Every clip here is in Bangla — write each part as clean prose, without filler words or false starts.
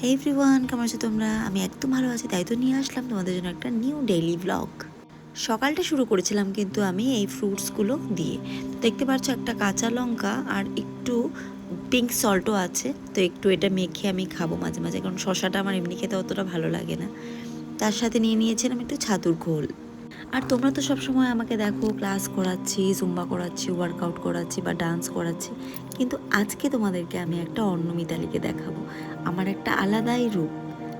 হে এভরিওয়ান, কেমন আছো তোমরা? আমি একদম ভালো আছি, তাই তো নিয়ে আসলাম তোমাদের জন্য একটা নিউ ডেইলি ব্লগ। সকালটা শুরু করেছিলাম কিন্তু আমি এই ফ্রুটসগুলো দিয়ে। তো দেখতে পাচ্ছ একটা কাঁচা লঙ্কা আর একটু পিঙ্ক সল্টও আছে। তো একটু এটা মেখে আমি খাবো মাঝে মাঝে, কারণ শশাটা আমার এমনি খেতে অতটা ভালো লাগে না। তার সাথে নিয়ে নিয়েছিলাম একটু ছাতুর ঘোল। আর তোমরা তো সবসময় আমাকে দেখো ক্লাস করাচ্ছি, জুম্বা করাচ্ছি, ওয়ার্কআউট করাচ্ছি বা ডান্স করাচ্ছি, কিন্তু আজকে তোমাদেরকে আমি একটা অন্য মিতালিকে দেখাবো, আমার একটা আলাদাই রূপ।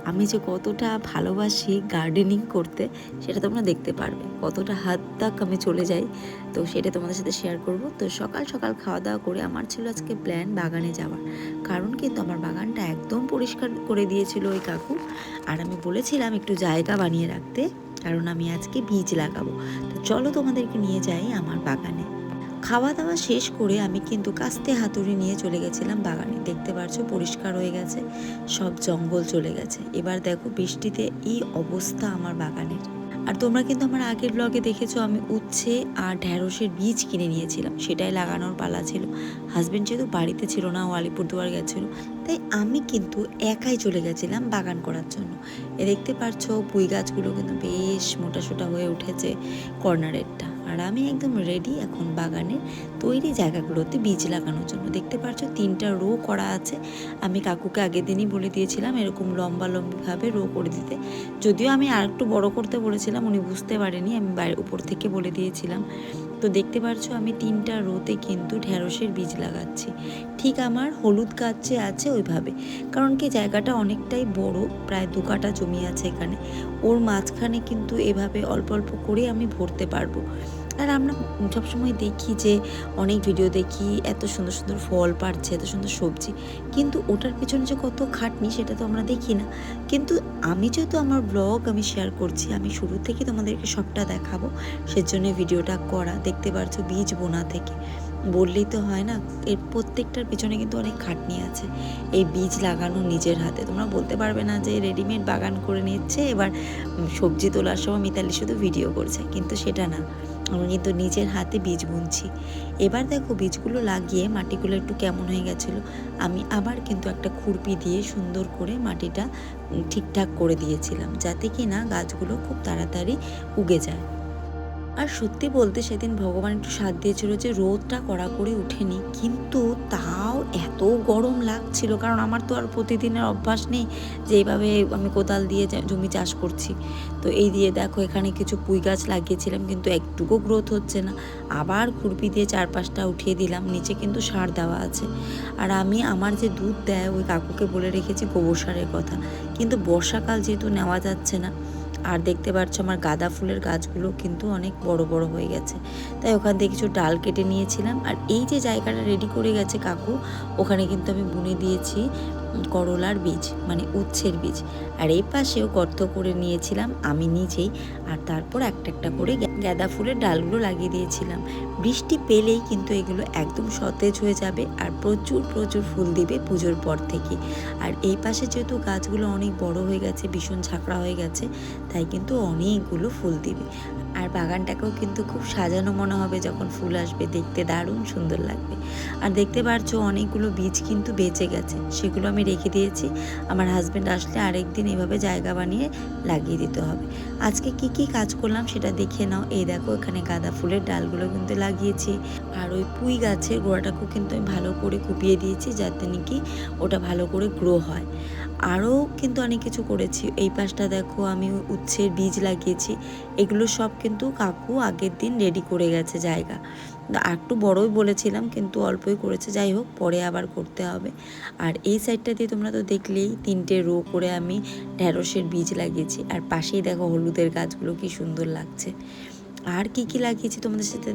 আমি যে কতটা ভালোবাসি গার্ডেনিং করতে সেটা তোমরা দেখতে পারবে, কতটা হাত তাক আমি চলে যাই। তো সেটা তোমাদের সাথে শেয়ার করব। তো সকাল সকাল খাওয়া দাওয়া করে আমার ছিল আজকে প্ল্যান বাগানে যাওয়ার, কারণ কিন্তু আমার বাগানটা একদম পরিষ্কার করে দিয়েছিল ওই কাকু। আর আমি বলেছিলাম একটু জায়গা বানিয়ে রাখতে, কারণ আমি আজকে বীজ লাগাবো। তো চলো তোমাদেরকে নিয়ে যাই আমার বাগানে। খাওয়া দাওয়া শেষ করে আমি কিন্তু কাস্তে হাতুড়ি নিয়ে চলে গেছিলাম বাগানে। দেখতে পাচ্ছ পরিষ্কার হয়ে গেছে, সব জঙ্গল চলে গেছে। এবার দেখো বৃষ্টিতে এই অবস্থা আমার বাগানের। আর তোমরা কিন্তু আমার আগের ব্লগে দেখেছো আমি উচ্ছে আর ঢ্যাঁড়সের বীজ কিনে নিয়েছিলাম, সেটাই লাগানোর পালা ছিল। হাজব্যান্ড যেহেতু বাড়িতে ছিল না, ও আলিপুরদুয়ার গেছিলো, তাই আমি কিন্তু একাই চলে গেছিলাম বাগান করার জন্য। দেখতে পাচ্ছ পুঁই গাছগুলো কিন্তু বেশ মোটাসোটা হয়ে উঠেছে কর্নারেরটা। আর আমি একদম রেডি এখন বাগানের তৈরি জায়গাগুলোতে বীজ লাগানোর জন্য। দেখতে পাচ্ছ 3টা রো করা আছে। আমি কাকুকে আগের দিনই বলে দিয়েছিলাম এরকম লম্বা লম্বিভাবে রো করে দিতে। যদিও আমি আর একটু বড় করতে বলেছিলাম, উনি বুঝতে পারেনি, আমি বাইরে উপর থেকে বলে দিয়েছিলাম। তো দেখতে পাচ্ছ আমি 3টা রোতে কিন্তু ঢ্যাঁড়সের বীজ লাগাচ্ছি, ঠিক আমার হলুদ গাছ যে আছে ওইভাবে। কারণ কি জায়গাটা অনেকটাই বড়, প্রায় 2 কাঠা জমি আছে এখানে। ওর মাঝখানে কিন্তু এভাবে অল্প অল্প করে আমি ভরতে পারবো। আর আমরা সবসময় দেখি যে অনেক ভিডিও দেখি এত সুন্দর সুন্দর ফল পাড়ছে, এত সুন্দর সবজি, কিন্তু ওটার পেছনে যে কত খাটনি সেটা তো আমরা দেখি না। কিন্তু আমি যেহেতু আমার ব্লগ আমি শেয়ার করছি, আমি শুরু থেকে তোমাদেরকে সবটা দেখাবো, সেজন্য ভিডিওটা করা। দেখতে পাচ্ছ বীজ বোনা থেকে, বললেই তো হয় না, এর প্রত্যেকটার পিছনে কিন্তু অনেক খাটনি আছে। এই বীজ লাগানো নিজের হাতে, তোমরা বলতে পারবে না যে রেডিমেড বাগান করে নিচ্ছে, এবার সবজি তোলার সময় মিতালি শুধু ভিডিও করছে, কিন্তু সেটা না, আমি কিন্তু নিজের হাতে বীজ বুনছি। এবার দেখো বীজগুলো লাগিয়ে মাটিগুলো একটু কেমন হয়ে গেছিলো, আমি আবার কিন্তু একটা খুরপি দিয়ে সুন্দর করে মাটিটা ঠিকঠাক করে দিয়েছিলাম, যাতে কি না গাছগুলো খুব তাড়াতাড়ি উগে যায়। আর সত্যি বলতে সেদিন ভগবান একটু সাথ দিয়েছিল যে রোদটা কড়াকড়ি উঠেনি, কিন্তু তাও এত গরম লাগছিল, কারণ আমার তো আর প্রতিদিনের অভ্যাস নেই যে এইভাবে আমি কোদাল দিয়ে জমি চাষ করছি। তো এই দিয়ে দেখো এখানে কিছু পুঁই গাছ লাগিয়েছিলাম, কিন্তু একটুকু গ্রোথ হচ্ছে না। আবার খুরপি দিয়ে 4-5টা উঠিয়ে দিলাম, নিচে কিন্তু সার দেওয়া আছে। আর আমি আমার যে দুধ দেয় ওই কাকুকে বলে রেখেছি গোবর সারের কথা, কিন্তু বর্ষাকাল যেহেতু নেওয়া যাচ্ছে না। আর দেখতে পাচ্ছ আমার গাঁদা ফুলের গাছগুলো কিন্তু অনেক বড় বড় হয়ে গেছে, তাই ওখান থেকে কিছু ডাল কেটে নিয়েছিলাম। আর এই যে জায়গাটা রেডি করে গেছে কাকু, ওখানে কিন্তু আমি বুনে দিয়েছি করলার বীজ, মানে উচ্ছের বীজ। আর এই পাশেও গর্ত করে নিয়েছিলাম আমি নিজেই, আর তারপর একটা একটা করে গাঁদা ফুলের ডালগুলো লাগিয়ে দিয়েছিলাম। বৃষ্টি পেলেই কিন্তু এগুলো একদম সতেজ হয়ে যাবে আর প্রচুর প্রচুর ফুল দিবে পুজোর পর থেকে। আর এই পাশে যেহেতু গাছগুলো অনেক বড় হয়ে গেছে, ভীষণ ঝাঁকড়া হয়ে গেছে, তাই কিন্তু অনেকগুলো ফুল দিবে। আর বাগানটাকেও কিন্তু খুব সাজানো মনে হবে যখন ফুল আসবে, দেখতে দারুণ সুন্দর লাগবে। আর দেখতে পাচ্ছ অনেকগুলো বীজ কিন্তু বেঁচে গেছে, সেগুলো আমি রেখে দিয়েছি। আমার হাজব্যান্ড আসলে আরেকদিন এভাবে জায়গা বানিয়ে লাগিয়ে দিতে হবে। আজকে কি কি কাজ করলাম সেটা দেখে নাও। এই দেখো এখানে গাঁদা ফুলের ডালগুলো কিন্তু লাগিয়েছি, আর ওই পুঁই গাছের গোড়াটাকেও কিন্তু আমি ভালো করে কুপিয়ে দিয়েছি, যাতে নাকি ওটা ভালো করে গ্রো হয়। আরও কিন্তু অনেক কিছু করেছি। এই পাশটা দেখো আমি উচ্ছের বীজ লাগিয়েছি, এগুলো সব কিন্তু কাকু আগের দিন রেডি করে গেছে জায়গা। একটু বড়ই বলেছিলাম কিন্তু অল্পই করেছে, যাই হোক পরে আবার করতে হবে। আর এই সাইডটা দিয়ে তোমরা তো দেখলেই 3টে রো করে আমি ঢ্যাঁড়সের বীজ লাগিয়েছি, আর পাশেই দেখো হলুদের গাছগুলো কি সুন্দর লাগছে। আর কি কি লাগিয়েছি তোমাদের সাথে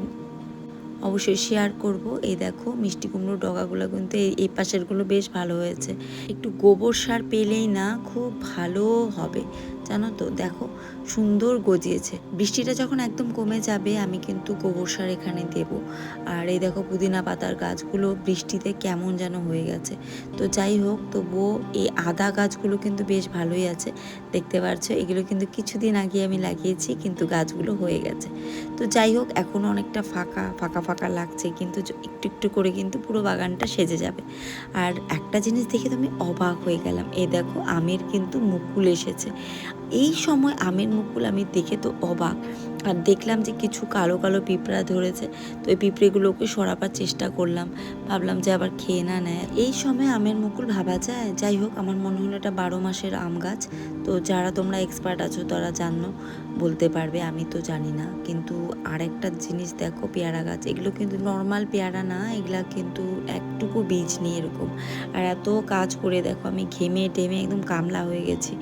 অবশ্যই শেয়ার করব। এই দেখো মিষ্টি কুমড়োর ডগাগুলো কিন্তু এই পাশেরগুলো বেশ ভালো হয়েছে। একটু গোবর সার পেলেই না খুব ভালো হবে, জানো তো, দেখো সুন্দর গজিয়েছে। বৃষ্টিটা যখন একদম কমে যাবে আমি কিন্তু গোবর সার এখানে দেব। আর এই দেখো পুদিনা পাতার গাছগুলো বৃষ্টিতে কেমন যেন হয়ে গেছে। তো যাই হোক, তবুও এই আদা গাছগুলো কিন্তু বেশ ভালোই আছে, দেখতে পাচ্ছ। এগুলো কিন্তু কিছুদিন আগে আমি লাগিয়েছি, কিন্তু গাছগুলো হয়ে গেছে। তো যাই হোক, এখনও অনেকটা ফাঁকা ফাঁকা ফাঁকা লাগছে, কিন্তু একটু একটু করে কিন্তু পুরো বাগানটা সেজে যাবে। আর একটা জিনিস দেখে তো আমি অবাক হয়ে গেলাম, এই দেখো আমের কিন্তু মুকুল এসেছে। এই সময় আমের মুকুল আমি দেখে তো অবাক। আর দেখলাম যে কিছু কালো কালো পিঁপড়া ধরেছে, তো এই পিঁপড়েগুলোকে সরাবার চেষ্টা করলাম, ভাবলাম যে আবার খেয়ে না নেয়। এই সময় আমের মুকুল ভাবা যায়। যাই হোক, আমার মনে হলো এটা 12 মাসের আম গাছ। তো যারা তোমরা এক্সপার্ট আছো তারা জানো, বলতে পারবে, আমি তো জানি না। কিন্তু আর একটা জিনিস দেখো, পেয়ারা গাছ, এগুলো কিন্তু নর্মাল পেয়ারা না, এগুলা কিন্তু একটুকু বীজ নিয়ে এরকম। আর এত কাজ করে দেখো আমি ঘেমে টেমে একদম কামলা হয়ে গেছি।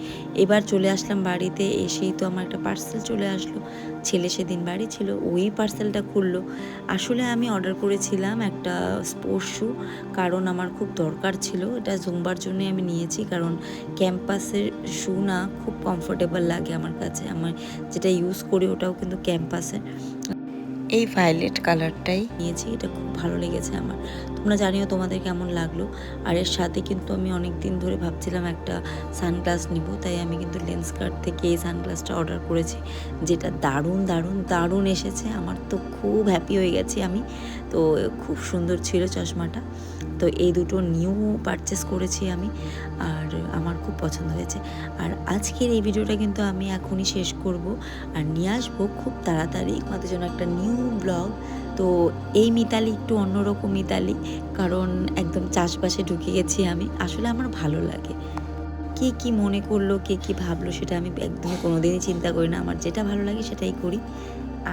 এবার চলে আসলাম বাড়িতে, এসেই তো আমার একটা পার্সেল চলে আসলো। ছেলে সেদিন বাড়ি ছিল, ওই পার্সেলটা খুললো। আসলে আমি অর্ডার করেছিলাম একটা স্পোর্টস শ্যু, কারণ আমার খুব দরকার ছিল। এটা জুম্বার জন্য আমি নিয়েছি, কারণ ক্যাম্পাসের শ্যু না খুব কমফোর্টেবল লাগে আমার কাছে। আমার যেটা ইউজ করি ওটাও কিন্তু ক্যাম্পাসের। এই ভায়োলেট কালারটাই নিয়েছি, এটা খুব ভালো লেগেছে আমার। তোমরা জানিও তোমাদের কেমন লাগলো। আর এর সাথে কিন্তু আমি অনেক দিন ধরে ভাবছিলাম একটা সানগ্লাস নিব, তাই আমি কিন্তু লেন্সকার্ট থেকে এই সানগ্লাসটা অর্ডার করেছি, যেটা দারুণ দারুণ দারুণ এসেছে। আমার তো খুব হ্যাপি হয়ে গেছি আমি। তো খুব সুন্দর ছিল চশমাটা। তো এই দুটো নিউ পারচেস করেছি আমি, আর আমার খুব পছন্দ হয়েছে। আর আজকের এই ভিডিওটা কিন্তু আমি এখনই শেষ করব, আর নিয়ে আসবো খুব তাড়াতাড়ি আমাদের জন্য একটা নিউ ব্লগ। তো এই মিতালি একটু অন্যরকম মিতালি, কারণ একদম চাষবাসে ঢুকে গেছি আমি। আসলে আমার ভালো লাগে, কে কি মনে করলো, কে কি ভাবলো, সেটা আমি একদমই কোনোদিনই চিন্তা করি না। আমার যেটা ভালো লাগে সেটাই করি।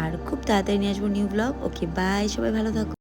আর খুব তাড়াতাড়ি নিয়ে আসবো নিউ ব্লগ। ওকে, বাই, সবাই ভালো থাকো।